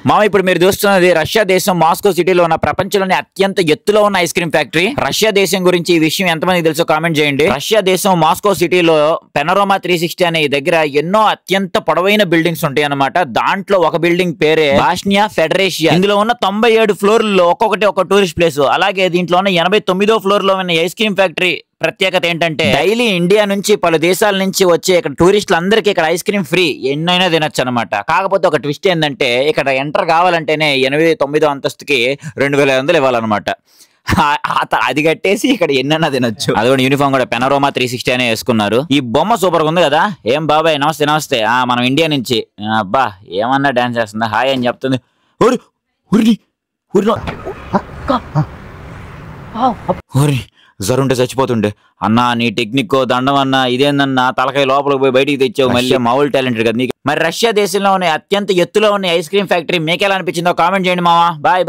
మామ ఇప్పుడు మీరు చూస్తున్నది రష్యా దేశం మాస్కో సిటీలో ఉన్న ప్రపంచంలోని అత్యంత ఎత్తులో ఉన్న ఐస్ క్రీమ్ ఫ్యాక్టరీ. రష్యా దేశం గురించి ఈ విషయం ఎంతమంది తెలుసో కామెంట్ చేయండి. రష్యా దేశం మాస్కో సిటీలో పెనరోమా 360 అనే దగ్గర ఎన్నో అత్యంత పొడవైన బిల్డింగ్స్ ఉంటాయి అన్నమాట. దాంట్లో ఒక బిల్డింగ్ పేరే బాస్నియా ఫెడరేషియా. ఇందులో ఉన్న 97 ఫ్లోర్లలో ఒక్కొక్కటి ఒక టూరిస్ట్ ప్లేస్. అలాగే దీంట్లో ఉన్న 89వ ఫ్లోర్ లో ఉన్న ఐస్ క్రీమ్ ఫ్యాక్టరీ ప్రత్యేకత ఏంటంటే డైలీ ఇండియా నుంచి పలు దేశాల నుంచి వచ్చే ఇక్కడ టూరిస్టులు అందరికీ ఇక్కడ ఐస్ క్రీమ్ ఫ్రీ, ఎన్నైనా తినొచ్చు అనమాట. కాకపోతే ఒక ట్విస్ట్ ఏంటంటే ఇక్కడ ఎంటర్ కావాలంటేనే 89వ అంతస్తుకి 2500 ఇవ్వాలన్నమాట. అది కట్టేసి ఇక్కడ ఎన్నైనా తినొచ్చు. అది కూడా యూనిఫామ్ కూడా పెనరోమా 360 అనే వేసుకున్నారు. ఈ బొమ్మ సూపర్ గా ఉంది కదా. ఏం బాబాయ్ నమస్తే నమస్తే, మనం ఇండియా నుంచి. అబ్బా ఏమన్నా డాన్స్ చేస్తుందా, హాయ్ అని చెప్తుంది. జరుంటే చచ్చిపోతుండే. అన్నా నీ టెక్నిక్ దండం అన్నా, ఇదేందన్నా తలకాయ లోపలికి పోయి బయటికి తెచ్చావు, మళ్ళీ మామూలు టాలెంటెడ్ కదా నీకు. మరి రష్యా దేశంలో ఉన్న అత్యంత ఎత్తులో ఉన్న ఐస్ క్రీమ్ ఫ్యాక్టరీ మీకు ఎలా అనిపించిందో కామెంట్ చేయండి మావా. బాయ్.